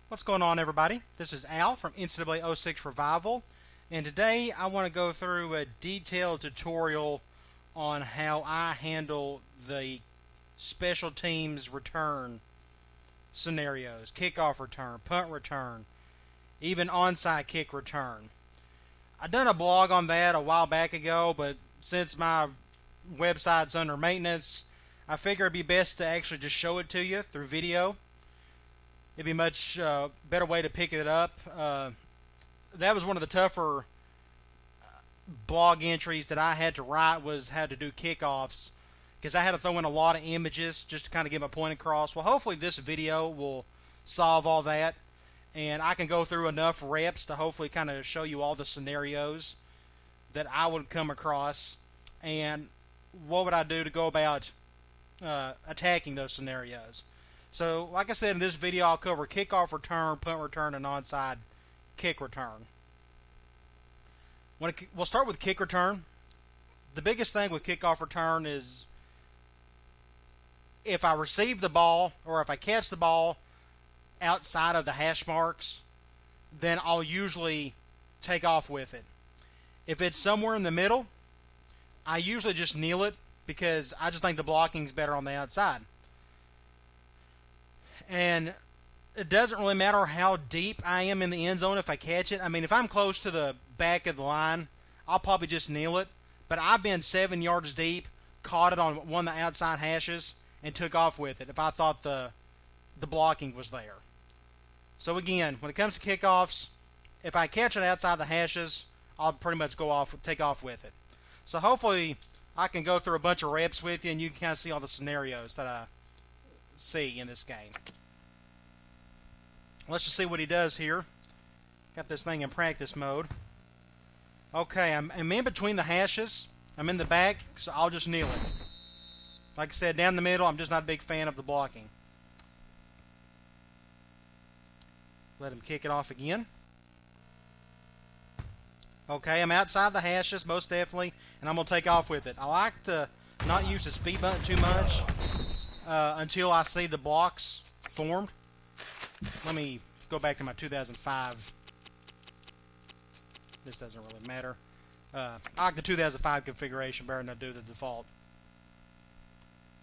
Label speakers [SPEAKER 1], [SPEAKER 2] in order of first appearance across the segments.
[SPEAKER 1] What's going on, everybody? This is Al from NCAA 06 Revival, and today I want to go through a detailed tutorial on how I handle the special teams return scenarios, kickoff return, punt return, even onside kick return. I done a blog on that a while back ago, but since my website's under maintenance, I figure it'd be best to actually just show it to you through video. It'd be much better way to pick it up. That was one of the tougher blog entries that I had to write, was how to do kickoffs, because I had to throw in a lot of images just to kind of get my point across. Well, hopefully this video will solve all that, and I can go through enough reps to hopefully kind of show you all the scenarios that I would come across, and what would I do to go about attacking those scenarios. So, like I said, in this video, I'll cover kickoff return, punt return, and onside kick return. We'll start with kick return. The biggest thing with kickoff return is if I receive the ball or if I catch the ball outside of the hash marks, then I'll usually take off with it. If it's somewhere in the middle, I usually just kneel it because I just think the blocking's better on the outside. And it doesn't really matter how deep I am in the end zone if I catch it. I mean, if I'm close to the back of the line, I'll probably just kneel it. But I've been 7 yards deep, caught it on one of the outside hashes, and took off with it if I thought the blocking was there. So again, when it comes to kickoffs, if I catch it outside the hashes, I'll pretty much take off with it. So hopefully I can go through a bunch of reps with you, and you can kind of see all the scenarios that I see in this game. Let's just see what he does here. Got this thing in practice mode. Okay, I'm in between the hashes. I'm in the back, so I'll just kneel it. Like I said, down the middle, I'm just not a big fan of the blocking. Let him kick it off again. Okay, I'm outside the hashes, most definitely, and I'm going to take off with it. I like to not use the speed button too much until I see the blocks formed. Let me go back to my 2005. This doesn't really matter. I like the 2005 configuration better than I do the default.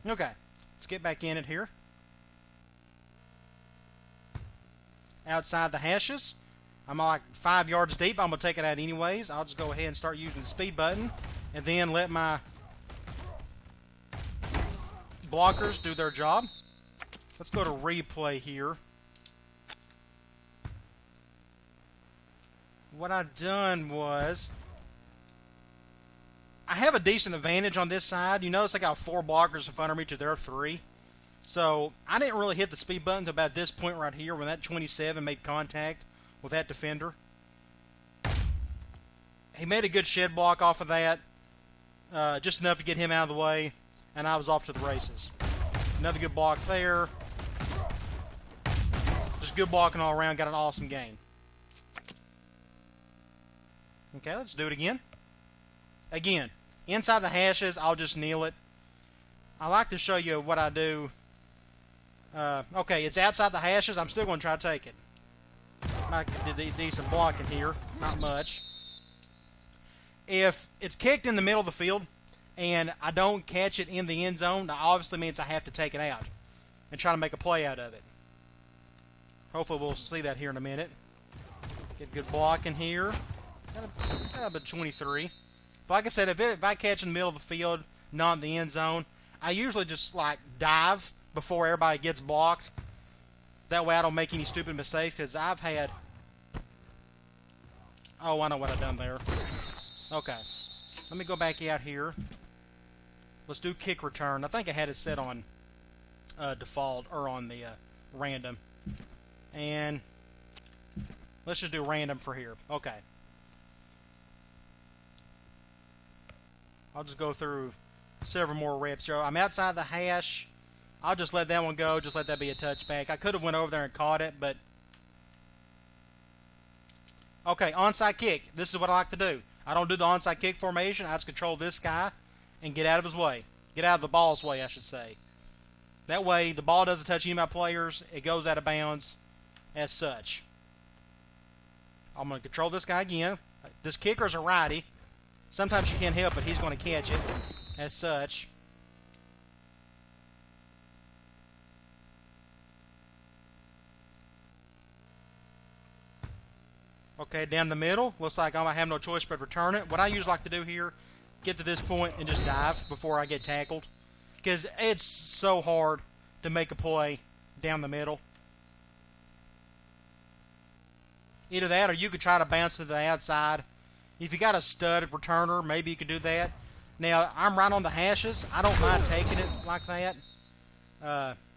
[SPEAKER 1] Okay, let's get back in it here. Outside the hashes, I'm like 5 yards deep. I'm going to take it out anyways. I'll just go ahead and start using the speed button and then let my blockers do their job. Let's go to replay here. What I've done was, I have a decent advantage on this side. You notice I got 4 blockers in front of me to their 3. So I didn't really hit the speed button until about this point right here when that 27 made contact with that defender. He made a good shed block off of that, just enough to get him out of the way, and I was off to the races. Another good block there. Just good blocking all around. Got an awesome game. Okay, let's do it again. Again, inside the hashes, I'll just kneel it. I like to show you what I do. Okay, it's outside the hashes. I'm still going to try to take it. I did decent blocking here. Not much. If it's kicked in the middle of the field and I don't catch it in the end zone, that obviously means I have to take it out and try to make a play out of it. Hopefully we'll see that here in a minute. Get good blocking here. Got a 23. But like I said, if I catch in the middle of the field, not in the end zone, I usually just like dive before everybody gets blocked. That way I don't make any stupid mistakes, because I've had... Oh, I know what I've done there. Okay. Let me go back out here. Let's do kick return. I think I had it set on default, or on the random. And let's just do random for here. Okay. I'll just go through several more reps here. I'm outside the hash. I'll just let that one go. Just let that be a touchback. I could have went over there and caught it, but... Okay, onside kick. This is what I like to do. I don't do the onside kick formation. I just control this guy and get out of his way. Get out of the ball's way, I should say. That way, the ball doesn't touch any of my players. It goes out of bounds. as such. I'm going to control this guy again. This kicker's a righty. Sometimes you can't help it. He's going to catch it as such. Okay, down the middle. Looks like I have no choice but return it. What I usually like to do here, get to this point and just dive before I get tackled. Because it's so hard to make a play down the middle. Either that or you could try to bounce to the outside. If you got a stud returner, maybe you could do that. Now, I'm right on the hashes. I don't mind taking it like that.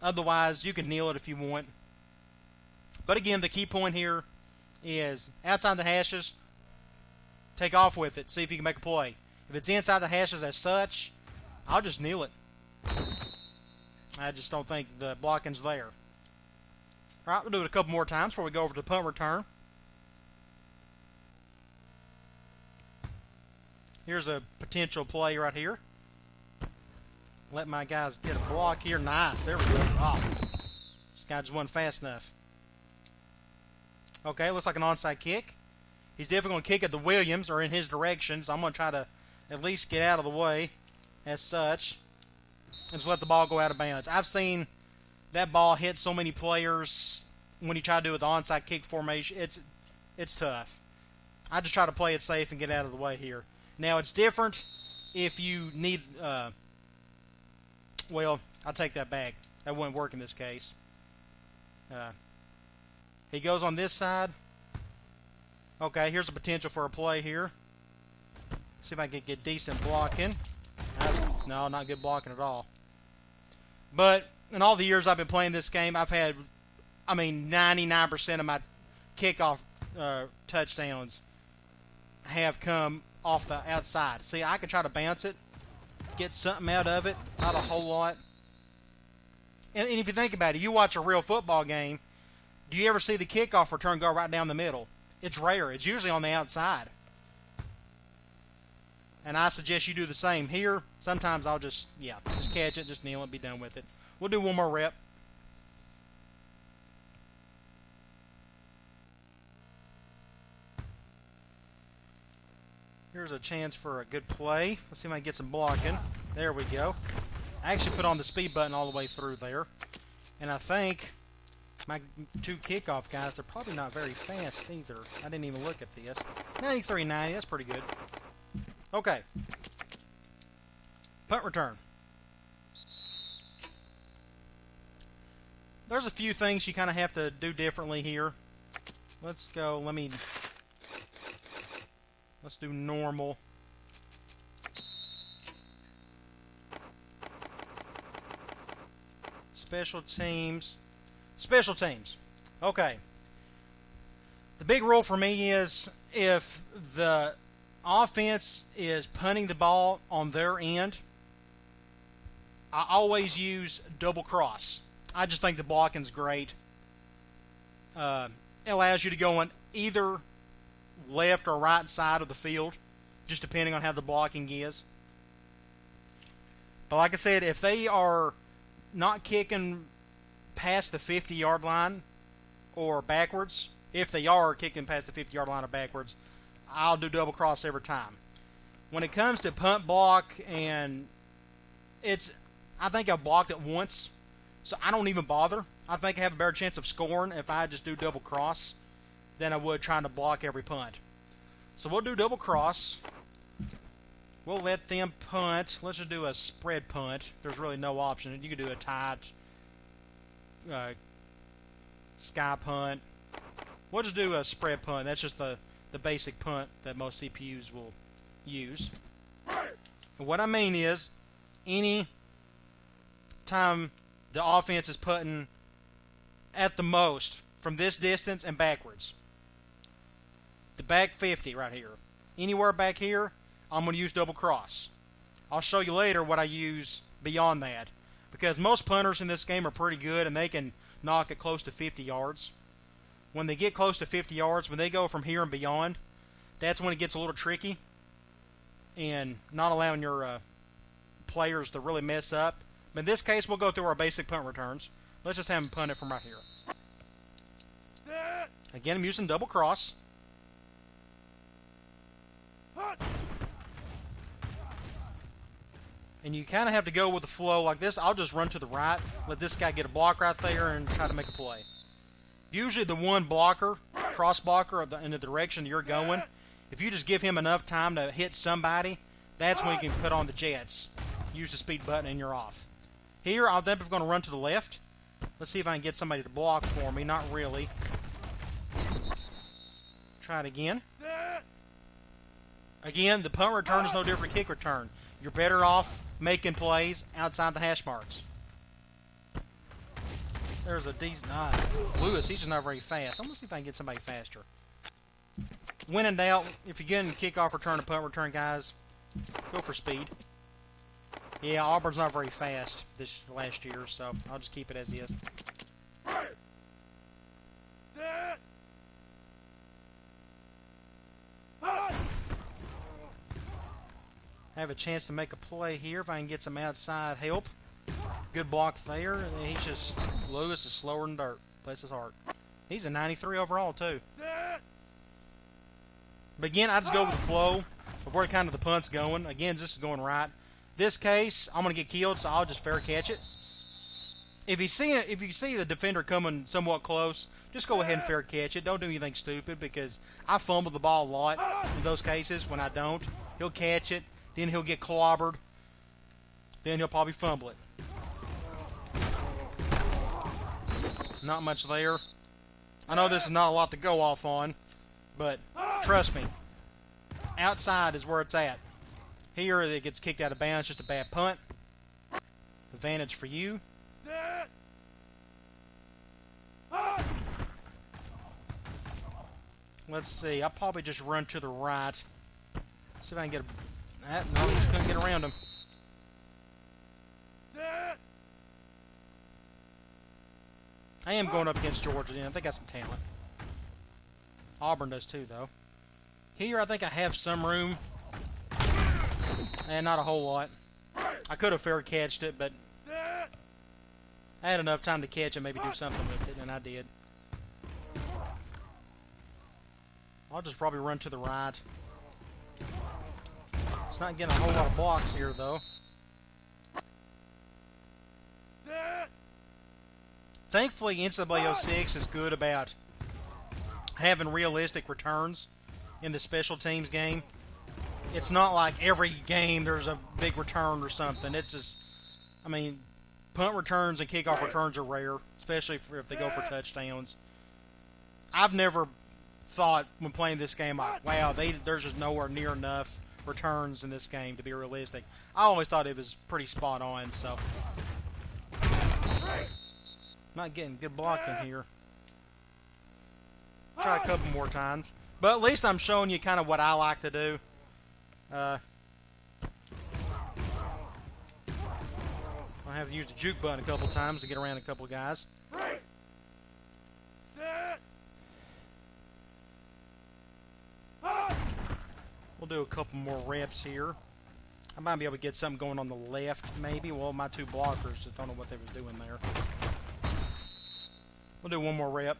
[SPEAKER 1] Otherwise, you can kneel it if you want. But again, the key point here is outside the hashes, take off with it. See if you can make a play. If it's inside the hashes as such, I'll just kneel it. I just don't think the blocking's there. All right, we'll do it a couple more times before we go over to the punt return. Here's a potential play right here. Let my guys get a block here. Nice. There we go. Oh, this guy just wasn't fast enough. Okay, looks like an onside kick. He's definitely going to kick at the Williams or in his direction, so I'm going to try to at least get out of the way as such and just let the ball go out of bounds. I've seen that ball hit so many players when you try to do it with the onside kick formation. It's tough. I just try to play it safe and get out of the way here. Now, it's different if you need... well, I'll take that back. That wouldn't work in this case. He goes on this side. Okay, here's a potential for a play here. See if I can get decent blocking. No, not good blocking at all. But in all the years I've been playing this game, I've had, 99% of my kickoff touchdowns have come off the outside. See, I can try to bounce it, get something out of it, not a whole lot. And if you think about it, you watch a real football game, do you ever see the kickoff return go right down the middle? It's rare. It's usually on the outside. And I suggest you do the same here. Sometimes I'll just catch it, just kneel it, be done with it. We'll do one more rep. Here's a chance for a good play. Let's see if I can get some blocking. There we go. I actually put on the speed button all the way through there. And I think my two kickoff guys, they're probably not very fast either. I didn't even look at this. 93.90, that's pretty good. Okay. Punt return. There's a few things you kind of have to do differently here. Let's go. Let's do normal. Special teams. Special teams. Okay. The big rule for me is if the offense is punting the ball on their end, I always use double cross. I just think the blocking's great. It allows you to go on either left or right side of the field, just depending on how the blocking is. But like I said, if they are not kicking past the 50-yard line or backwards, if they are kicking past the 50-yard line or backwards, I'll do double cross every time. When it comes to punt block, and I think I've blocked it once, so I don't even bother. I think I have a better chance of scoring if I just do double cross than I would trying to block every punt. So we'll do double cross. We'll let them punt. Let's just do a spread punt. There's really no option. You could do a tied sky punt. We'll just do a spread punt. That's just the basic punt that most CPUs will use. And what I mean is, any time the offense is putting at the most from this distance and backwards, the back 50 right here, anywhere back here, I'm going to use double cross. I'll show you later what I use beyond that, because most punters in this game are pretty good and they can knock it close to 50 yards. When they get close to 50 yards, when they go from here and beyond, that's when it gets a little tricky and not allowing your players to really mess up. But in this case, we'll go through our basic punt returns. Let's just have them punt it from right here. Again, I'm using double cross. And you kind of have to go with the flow like this. I'll just run to the right, let this guy get a block right there, and try to make a play. Usually the one blocker, cross blocker in the direction you're going, if you just give him enough time to hit somebody, that's when you can put on the jets. Use the speed button and you're off. Here, I think I'm going to run to the left. Let's see if I can get somebody to block for me. Not really. Try it again. Again, the punt return is no different kick return. You're better off making plays outside the hash marks. There's a decent... Lewis, he's just not very fast. I'm going to see if I can get somebody faster. When in doubt, if you're getting kickoff return and punt return, guys, go for speed. Yeah, Auburn's not very fast this last year, so I'll just keep it as is. Have a chance to make a play here if I can get some outside help. Good block there. He's just... Lewis is slower than dirt. Bless his heart. He's a 93 overall, too. But again, I just go with the flow of where kind of the punt's going. Again, this is going right. This case, I'm going to get killed, so I'll just fair catch it. If you see the defender coming somewhat close, just go ahead and fair catch it. Don't do anything stupid, because I fumble the ball a lot in those cases. When I don't, he'll catch it, then he'll get clobbered, then he'll probably fumble it. Not much there. I know this is not a lot to go off on, but trust me, outside is where it's at. Here it gets kicked out of bounds, just a bad punt. Advantage for you. Let's see, I'll probably just run to the right. See if I can get that. No, just couldn't get around him. I am going up against Georgia then. I think I got some talent. Auburn does too, though. Here I think I have some room. And not a whole lot. I could have fair catched it, but I had enough time to catch and maybe do something with it, and I did. I'll just probably run to the right. It's not getting a whole lot of blocks here, though. Thankfully, NCAA 06 is good about having realistic returns in the special teams game. It's not like every game there's a big return or something. It's just, I mean, punt returns and kickoff returns are rare, especially if they go for touchdowns. I've never thought when playing this game, like, wow, there's just nowhere near enough returns in this game to be realistic. I always thought it was pretty spot on, so. Not getting good blocking here. Try a couple more times. But at least I'm showing you kind of what I like to do. I have to use the juke button a couple times to get around a couple guys. We'll do a couple more reps here. I might be able to get something going on the left, maybe. Well, my two blockers just don't know what they was doing there. We'll do one more rep.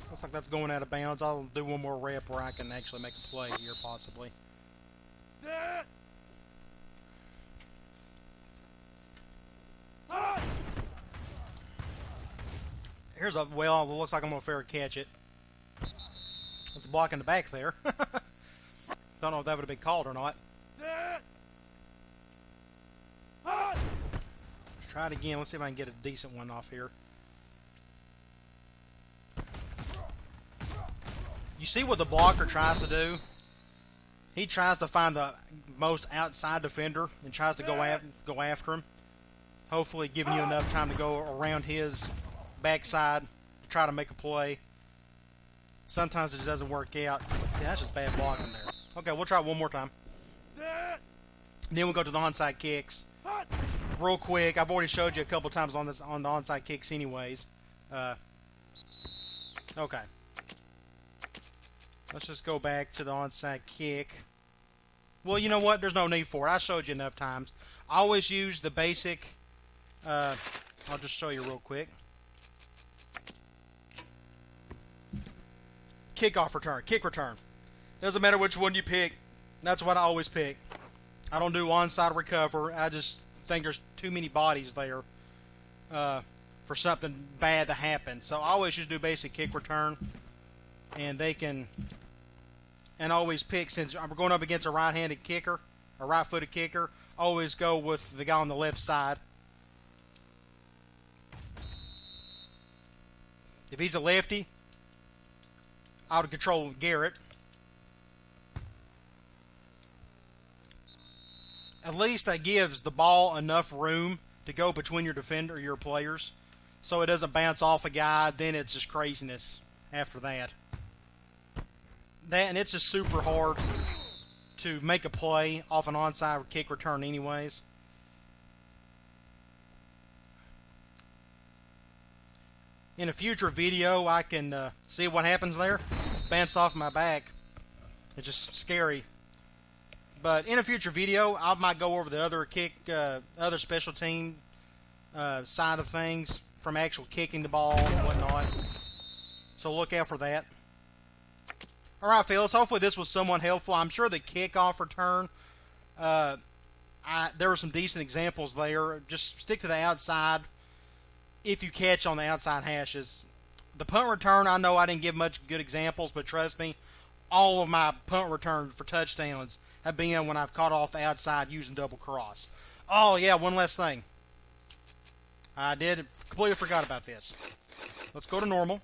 [SPEAKER 1] Looks like that's going out of bounds. I'll do one more rep where I can actually make a play here, possibly. Here's a, well, it looks like I'm going to fair catch it. It's a block in the back there. Don't know if that would have been called or not. Let's try it again. Let's see if I can get a decent one off here. You see what the blocker tries to do? He tries to find the most outside defender and tries to go after him. Hopefully giving you enough time to go around his backside to try to make a play. Sometimes it just doesn't work out. See, that's just bad blocking there. Okay, we'll try it one more time. Then we'll go to the onside kicks. Real quick, I've already showed you a couple times on the onside kicks anyways. Okay. Let's just go back to the onside kick. Well, you know what? There's no need for it. I showed you enough times. I always use the basic. I'll just show you real quick. Kickoff return, kick return. Doesn't matter which one you pick. That's what I always pick. I don't do onside recover. I just think there's too many bodies there for something bad to happen. So I always just do basic kick return, and they can. And always pick, since I'm going up against a right-handed kicker, a right-footed kicker, always go with the guy on the left side. If he's a lefty, I would control Garrett. At least that gives the ball enough room to go between your defender, your players, so it doesn't bounce off a guy. Then it's just craziness after that. And it's just super hard to make a play off an onside kick return anyways. In a future video, I can see what happens there. Bounce off my back. It's just scary. But in a future video, I might go over the other special team side of things, from actual kicking the ball and whatnot. So look out for that. Alright, fellas, hopefully this was somewhat helpful. I'm sure the kickoff return, there were some decent examples there. Just stick to the outside if you catch on the outside hashes. The punt return, I know I didn't give much good examples, but trust me, all of my punt returns for touchdowns have been when I've caught off the outside using double cross. Oh, yeah, one last thing. I completely forgot about this. Let's go to normal.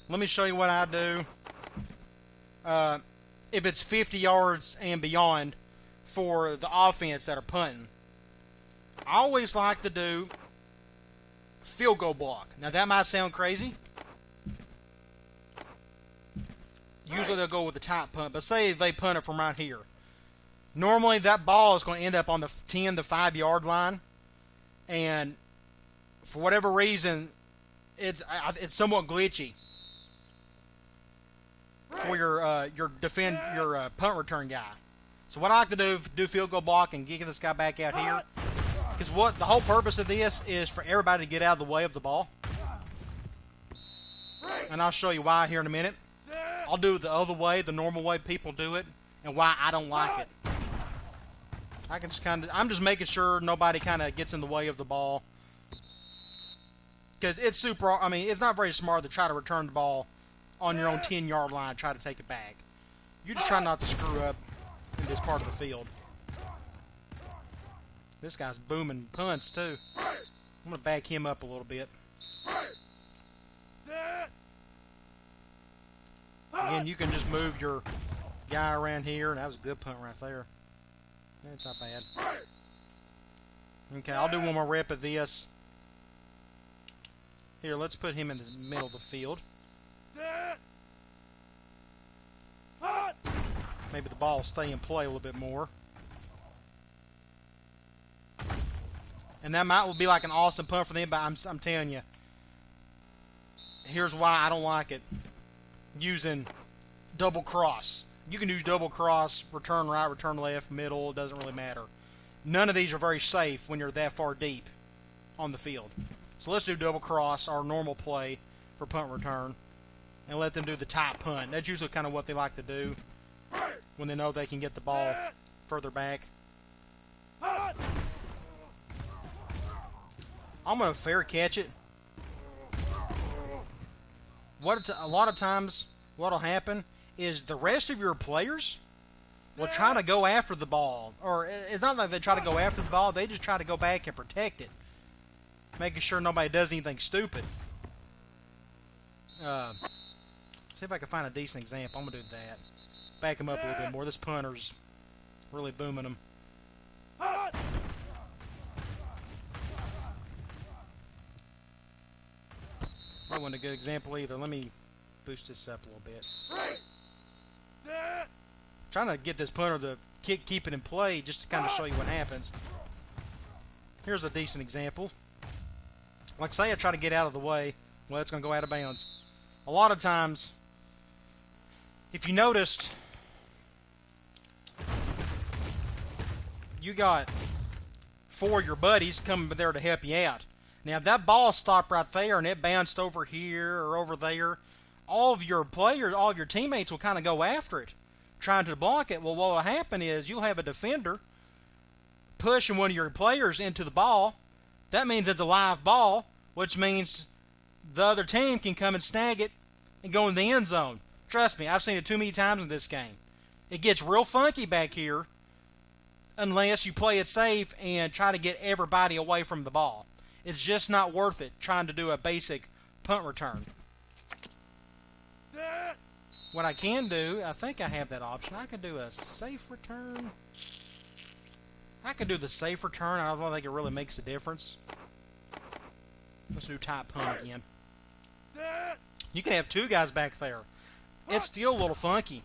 [SPEAKER 1] Let me show you what I do. If it's 50 yards and beyond for the offense that are punting, I always like to do field goal block. Now that might sound crazy. Usually they'll go with the tight punt, but say they punt it from right here. Normally that ball is going to end up on the 10 to 5 yard line, and for whatever reason, it's somewhat glitchy for your punt return guy. So what I like to do field goal block and get this guy back out here, because what the whole purpose of this is for everybody to get out of the way of the ball. And I'll show you why here in a minute. I'll do it the other way, the normal way people do it, and why I don't like it. I'm just making sure nobody kind of gets in the way of the ball, because it's not very smart to try to return the ball on your own 10-yard line and try to take it back. You just try not to screw up in this part of the field. This guy's booming punts too. I'm going to back him up a little bit. Again, you can just move your guy around here, and that was a good punt right there. It's not bad. Okay, I'll do one more rep of this. Here, let's put him in the middle of the field. Maybe the ball will stay in play a little bit more. And that might be like an awesome punt for them, but I'm telling you, here's why I don't like it. Using double cross. You can use double cross, return right, return left, middle, it doesn't really matter. None of these are very safe when you're that far deep on the field. So let's do double cross, our normal play for punt return, and let them do the tight punt. That's usually kind of what they like to do when they know they can get the ball further back. I'm going to fair catch it. A lot of times what will happen is the rest of your players will try to go after the ball. Or it's not like they try to go after the ball, they just try to go back and protect it, making sure nobody does anything stupid. See if I can find a decent example. I'm going to do that. Back him up a little bit more. This punter's really booming him. That wasn't a good example either. Let me boost this up a little bit. Trying to get this punter to keep it in play just to kind of show you what happens. Here's a decent example. Like say I try to get out of the way. Well, it's going to go out of bounds. A lot of times, if you noticed, you got 4 of your buddies coming there to help you out. Now, if that ball stopped right there and it bounced over here or over there, all of your players, all of your teammates will kind of go after it, trying to block it. Well, what will happen is you'll have a defender pushing one of your players into the ball. That means it's a live ball, which means the other team can come and snag it and go in the end zone. Trust me, I've seen it too many times in this game. It gets real funky back here unless you play it safe and try to get everybody away from the ball. It's just not worth it trying to do a basic punt return. What I can do, I think I have that option. I can do a safe return. I can do the safe return. I don't think it really makes a difference. Let's do tight punt again. You can have 2 guys back there. It's still a little funky.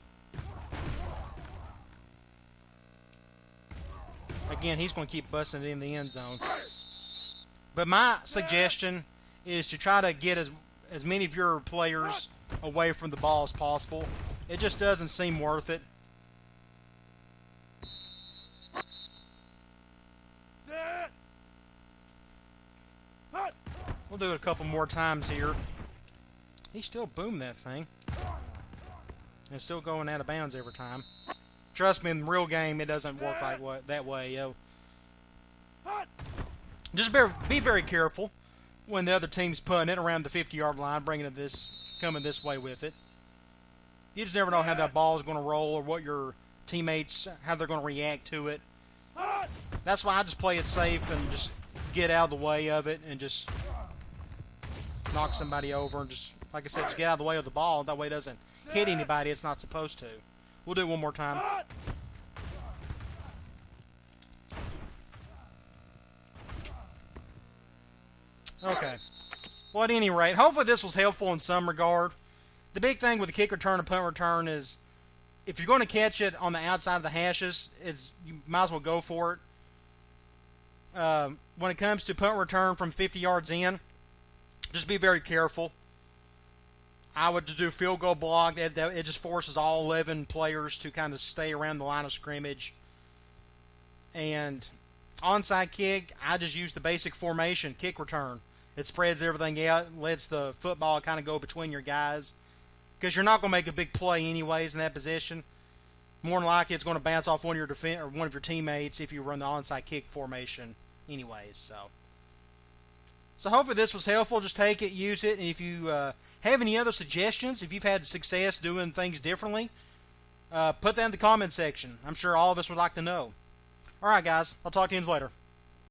[SPEAKER 1] Again, he's going to keep busting it in the end zone. But my suggestion is to try to get as many of your players away from the ball as possible. It just doesn't seem worth it. We'll do it a couple more times here. He still boomed that thing. And it's still going out of bounds every time. Trust me, in the real game, it doesn't work like that way, yo. Just be very careful when the other team's punting it around the 50-yard line, bringing it coming this way with it. You just never know how that ball is going to roll or what your teammates, how they're going to react to it. That's why I just play it safe and just get out of the way of it and just knock somebody over and just, like I said, just get out of the way of the ball. That way it doesn't hit anybody it's not supposed to. We'll do it one more time. Okay. Well, at any rate, hopefully this was helpful in some regard. The big thing with the kick return and punt return is if you're going to catch it on the outside of the hashes, you might as well go for it. When it comes to punt return from 50 yards in, just be very careful. I would do field goal block. It just forces all 11 players to kind of stay around the line of scrimmage. And onside kick, I just use the basic formation, kick return. It spreads everything out, lets the football kind of go between your guys. Because you're not going to make a big play anyways in that position. More than likely, it's going to bounce off one of your teammates if you run the onside kick formation anyways. So hopefully this was helpful. Just take it, use it, and if you have any other suggestions, if you've had success doing things differently, put that in the comment section. I'm sure all of us would like to know. All right, guys. I'll talk to you later.